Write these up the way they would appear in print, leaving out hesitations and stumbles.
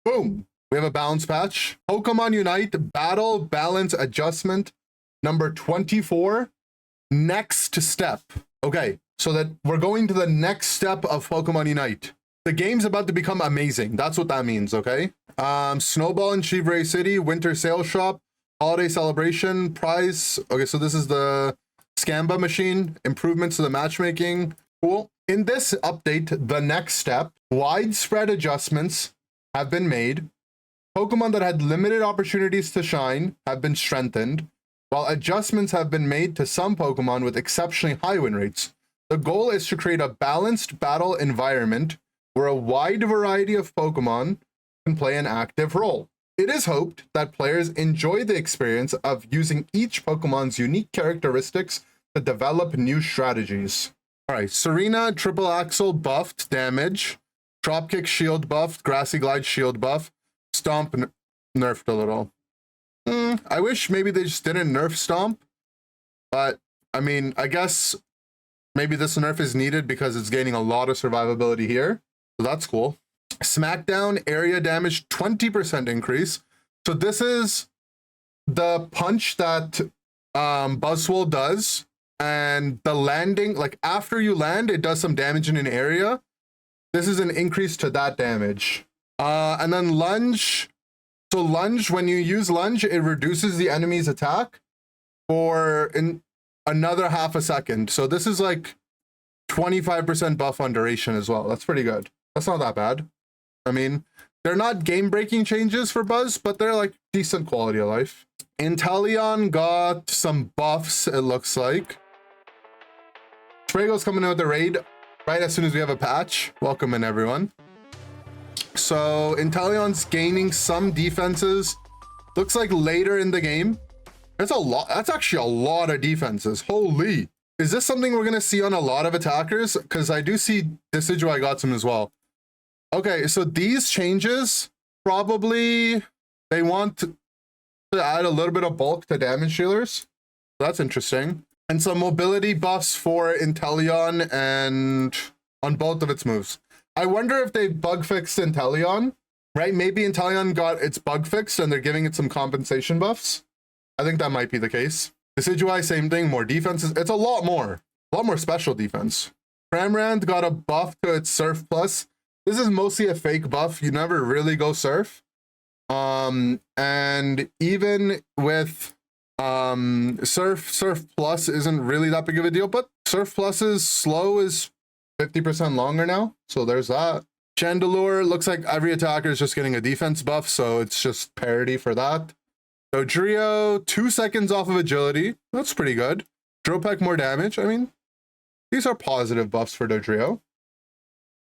Boom. We have a balance patch. Pokemon Unite Battle Balance Adjustment number 24. Next step. Okay, so that we're going to the next step of Pokemon Unite. The game's about to become amazing. That's what that means, okay? Snowball in Chivray City, Winter Sale Shop, Holiday Celebration, Prize. Okay, so this is the Scamba machine, improvements to the matchmaking. Cool. In this update, the next step, widespread adjustments have been made. Pokemon that had limited opportunities to shine have been strengthened, while adjustments have been made to some Pokemon with exceptionally high win rates. The goal is to create a balanced battle environment where a wide variety of Pokemon can play an active role. It is hoped that players enjoy the experience of using each Pokemon's unique characteristics to develop new strategies. All right, Serena Triple Axle buffed damage, Dropkick shield buffed, Grassy Glide shield buff, Stomp nerfed a little. I wish maybe they just didn't nerf Stomp, but I mean, I guess maybe this nerf is needed because it's gaining a lot of survivability here. So that's cool. Smackdown area damage 20% increase. So this is the punch that Buzzwole does, and the landing, like after you land, it does some damage in an area. This is an increase to that damage. And then lunge. So lunge, when you use lunge, it reduces the enemy's attack for another half a second. So this is like 25% buff on duration as well. That's pretty good. That's not that bad. I mean, they're not game-breaking changes for Buzz, but they're like decent quality of life. Inteleon got some buffs, it looks like. Sprago's coming in with the raid right as soon as we have a patch. Welcome in, everyone. So Inteleon's gaining some defenses. Looks like later in the game. That's a lot. That's actually a lot of defenses. Holy. Is this something we're going to see on a lot of attackers? Because I do see Decidueye got some as well. Okay, so these changes, probably they want to add a little bit of bulk to damage dealers. That's interesting. And some mobility buffs for Inteleon and on both of its moves. I wonder if they bug fixed Inteleon, right? Maybe Inteleon got its bug fixed and they're giving it some compensation buffs. I think that might be the case. Decidueye, same thing, more defenses. It's a lot more special defense. Cramorant got a buff to its Surf Plus. This is mostly a fake buff. You never really go Surf. And even with Surf Plus isn't really that big of a deal, but Surf Plus's slow is 50% longer now. So there's that. Chandelure, looks like every attacker is just getting a defense buff, so it's just parity for that. Dodrio, 2 seconds off of agility. That's pretty good. Dropek, more damage. I mean, these are positive buffs for Dodrio.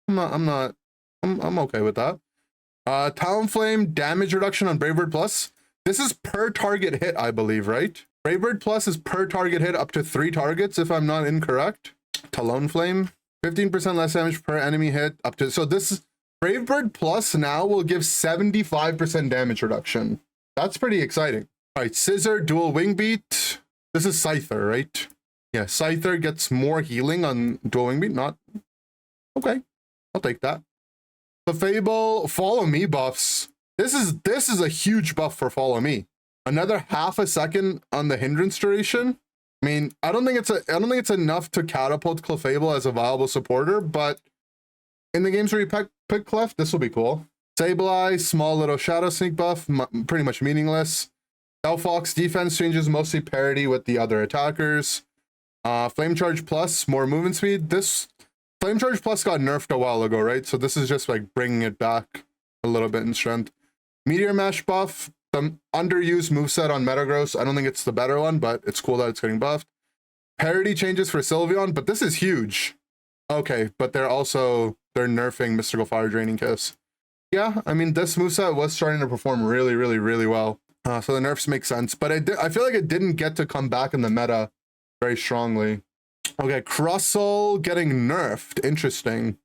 I'm okay with that. Talonflame, damage reduction on Brave Bird Plus. This is per target hit, I believe, right? Brave Bird Plus is per target hit up to 3 targets, if I'm not incorrect. Talonflame, 15% less damage per enemy hit up to, so this is Brave Bird Plus now will give 75% damage reduction. That's pretty exciting. All right, Scissor, dual wing beat. This is Scyther, right? Yeah, Scyther gets more healing on dual wing beat. Not okay. I'll take that. The Fable, follow me buffs. This is a huge buff for follow me. Another half a second on the hindrance duration. I mean, I don't think it's enough to catapult Clefable as a viable supporter, but in the games where you pick Clef, this will be cool. Sableye, small little Shadow Sneak buff, pretty much meaningless. Delphox defense changes mostly parity with the other attackers. Flame Charge Plus, more movement speed. This Flame Charge Plus got nerfed a while ago, right? So this is just like bringing it back a little bit in strength. Meteor Mash buff, the underused moveset on Metagross. I don't think it's the better one, but it's cool that it's getting buffed. Parity changes for Sylveon, but this is huge. Okay, but they're nerfing Mystical Fire Draining Kiss. Yeah, I mean, this moveset was starting to perform really, really, really well. So the nerfs make sense, but I feel like it didn't get to come back in the meta very strongly. Okay, Crustle getting nerfed. Interesting.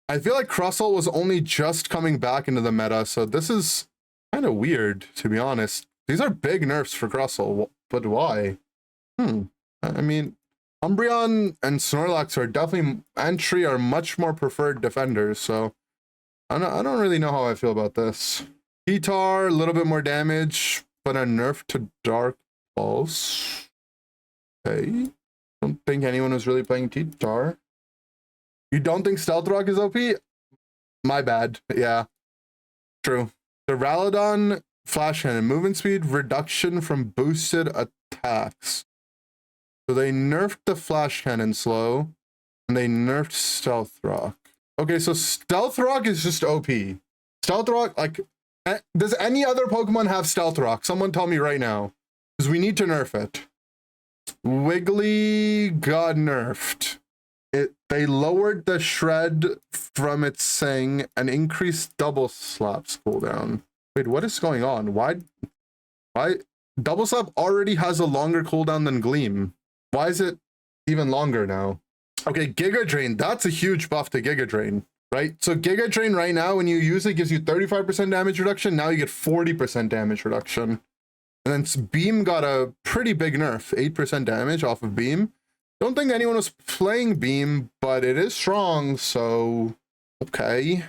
I feel like Crustle was only just coming back into the meta, so this is kind of weird, to be honest. These are big nerfs for Crustle, but why? I mean, Umbreon and Snorlax are definitely, and Tree are much more preferred defenders, so I don't really know how I feel about this. Guitar, a little bit more damage, but a nerf to Dark Pulse. Okay. Don't think anyone was really playing Guitar. You don't think Stealth Rock is OP? My bad. Yeah. True. The Ralladon Flash Cannon. Movement speed reduction from boosted attacks. So they nerfed the Flash Cannon slow, and they nerfed Stealth Rock. Okay, so Stealth Rock is just OP. Stealth Rock, like, does any other Pokemon have Stealth Rock? Someone tell me right now, because we need to nerf it. Wiggly got nerfed. They lowered the shred from its Sing and increased double slaps cooldown. Wait, what is going on? Why double slap already has a longer cooldown than Gleam? Why is it even longer now? Okay, Giga Drain, that's a huge buff to Giga Drain, right? So Giga Drain right now, when you use it, gives you 35% damage reduction. Now you get 40% damage reduction. And then Beam got a pretty big nerf, 8% damage off of Beam. Don't think anyone was playing Beam, but it is strong, so okay.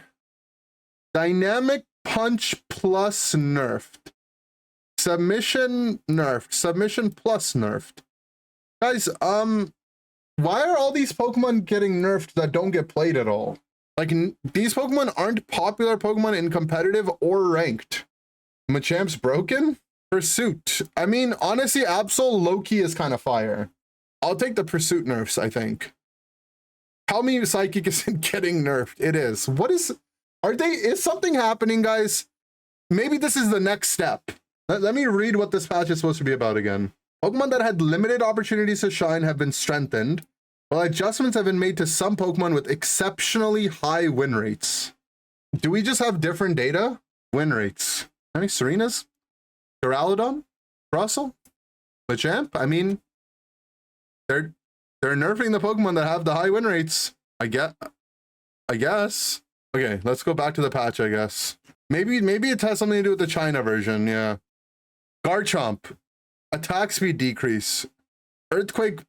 Dynamic Punch plus nerfed. Submission nerfed. Submission plus nerfed. Guys, why are all these Pokemon getting nerfed that don't get played at all? Like, these Pokemon aren't popular Pokemon in competitive or ranked. Machamp's broken? Pursuit. I mean, honestly, Absol low-key is kind of fire. I'll take the Pursuit nerfs, I think. Tell me Psychic isn't getting nerfed. It is. What is... Is something happening, guys? Maybe this is the next step. Let me read what this patch is supposed to be about again. Pokemon that had limited opportunities to shine have been strengthened, while adjustments have been made to some Pokemon with exceptionally high win rates. Do we just have different data? Win rates. Any Serenas? Duraludon? Russell? Machamp? I mean, they're nerfing the Pokemon that have the high win rates. I guess. Okay, let's go back to the patch, I guess. Maybe it has something to do with the China version, yeah. Garchomp. Attack speed decrease. Earthquake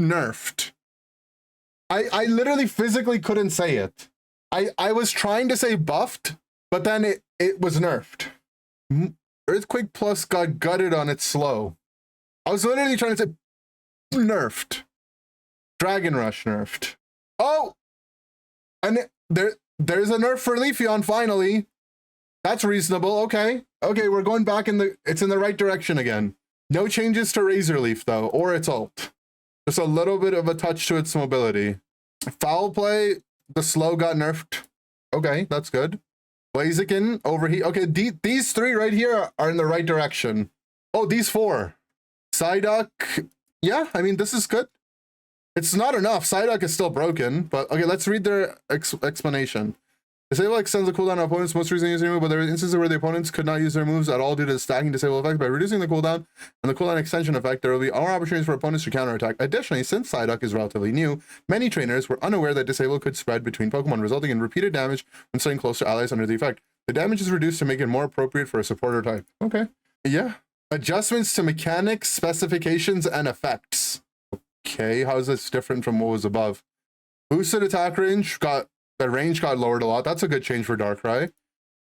nerfed. I literally physically couldn't say it. I was trying to say buffed, but then it was nerfed. Earthquake plus got gutted on its slow. I was literally trying to say nerfed. Dragon Rush nerfed. Oh! And there's a nerf for Leafeon finally. That's reasonable. Okay, we're going back it's in the right direction again. No changes to Razor Leaf though, or its ult. Just a little bit of a touch to its mobility. Foul Play, the slow got nerfed. Okay, that's good. Blaziken, Overheat. Okay, these three right here are in the right direction. Oh, these four. Psyduck, yeah, I mean, this is good. It's not enough. Psyduck is still broken, but okay, let's read their explanation. Disable extends the cooldown on opponents' most recent using move, but there are instances where the opponents could not use their moves at all due to the stacking disable effect. By reducing the cooldown and the cooldown extension effect, there will be more opportunities for opponents to counterattack. Additionally, since Psyduck is relatively new, many trainers were unaware that disable could spread between Pokemon, resulting in repeated damage when staying close to allies under the effect. The damage is reduced to make it more appropriate for a supporter type. Okay. Yeah. Adjustments to mechanics, specifications, and effects. Okay, how is this different from what was above? Boosted attack range the range got lowered a lot. That's a good change for Darkrai.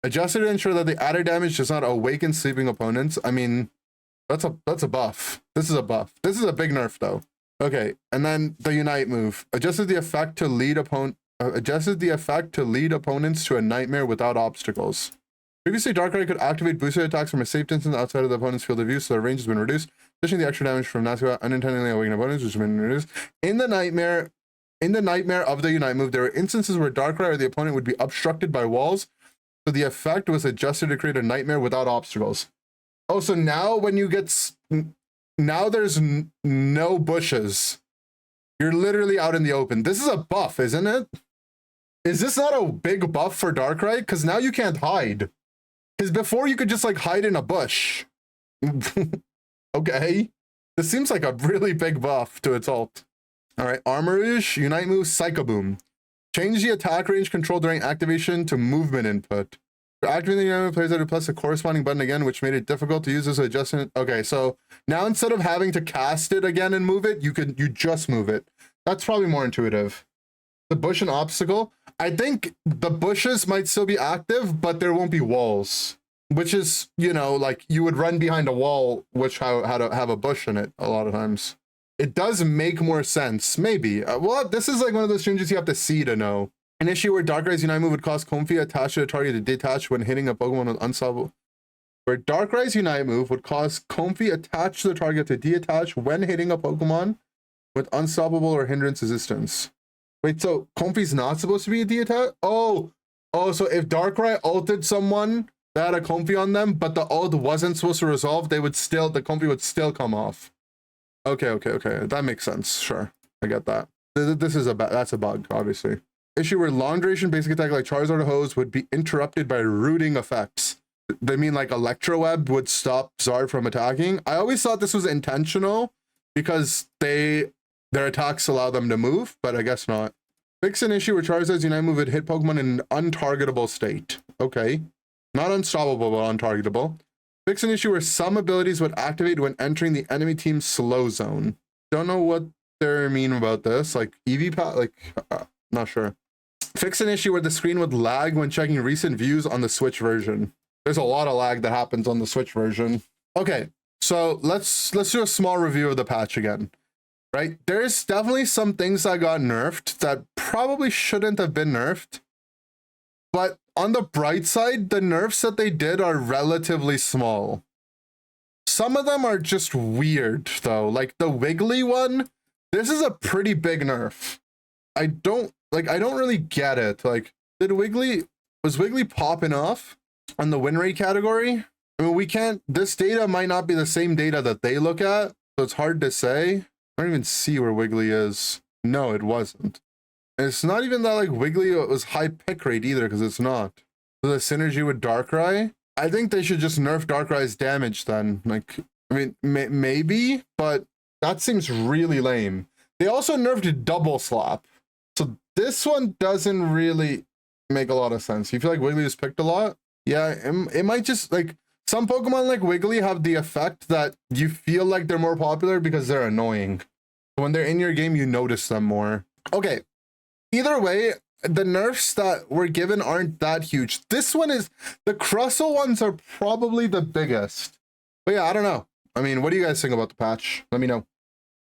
Adjusted to ensure that the added damage does not awaken sleeping opponents. I mean, that's a buff. This is a buff. This is a big nerf though. Okay, and then the Unite move. Adjusted the effect to lead opponents to a nightmare without obstacles. Previously, Darkrai could activate boosted attacks from a safe distance outside of the opponent's field of view, so their range has been reduced. Additionally, the extra damage from Nasuka unintentionally awakening opponents, which has been reduced. In the nightmare of the Unite move, there were instances where Darkrai or the opponent would be obstructed by walls, so the effect was adjusted to create a nightmare without obstacles. Oh, so now when you get... Now there's no bushes. You're literally out in the open. This is a buff, isn't it? Is this not a big buff for Darkrai? Because now you can't hide. Because before you could just like hide in a bush. Okay. This seems like a really big buff to its ult. All right, Armourouge, Unite move, Psycho Boom. Change the attack range control during activation to movement input. For activating the enemy, players had to press the corresponding button again, which made it difficult to use as an adjustment. Okay, so now instead of having to cast it again and move it, you just move it. That's probably more intuitive. The bush and obstacle. I think the bushes might still be active, but there won't be walls, which is, you know, like you would run behind a wall, which had to have a bush in it a lot of times. It does make more sense, maybe. Well, this is like one of those changes you have to see to know. An issue where Darkrai's Unite move would cause Comfey attached to a target to detach when hitting a Pokemon with Unstoppable. Where Darkrai's Unite move would cause Comfey attached to the target to detach when hitting a Pokemon with Unstoppable or Hindrance resistance. Wait, so Comfey's not supposed to be a detach? Oh, so if Darkrai ulted someone that had a Comfey on them, but the ult wasn't supposed to resolve, the Comfey would still come off. Okay. That makes sense. Sure, I get that. This is that's a bug, obviously. Issue where long duration basic attack like Charizard or Hose would be interrupted by rooting effects. They mean like Electroweb would stop Zard from attacking. I always thought this was intentional because their attacks allow them to move, but I guess not. Fix an issue where Charizard's Unite move would hit Pokemon in an untargetable state. Okay. Not unstoppable, but untargetable. Fix an issue where some abilities would activate when entering the enemy team's slow zone. Don't know what they mean about this. Like EV, not sure. Fix an issue where the screen would lag when checking recent views on the Switch version. There's a lot of lag that happens on the Switch version. Okay, so let's do a small review of the patch again. Right? There's definitely some things that got nerfed that probably shouldn't have been nerfed. But on the bright side, the nerfs that they did are relatively small. Some of them are just weird though. Like the Wiggly one, this is a pretty big nerf. I don't really get it. Like, was Wiggly popping off on the win rate category? I mean, this data might not be the same data that they look at, so it's hard to say. I don't even see where Wiggly is. No, it wasn't. And it's not even that like Wiggly was high pick rate either, because it's not. So the synergy with Darkrai, I think they should just nerf Darkrai's damage then. Like, I mean, maybe, but that seems really lame. They also nerfed Double Slap. So this one doesn't really make a lot of sense. You feel like Wiggly is picked a lot? Yeah, it might just, like, some Pokemon like Wiggly have the effect that you feel like they're more popular because they're annoying. When they're in your game, you notice them more. Okay, either way, the nerfs that were given aren't that huge. This one is, the Crustle ones are probably the biggest. But yeah, I don't know. I mean, what do you guys think about the patch? Let me know.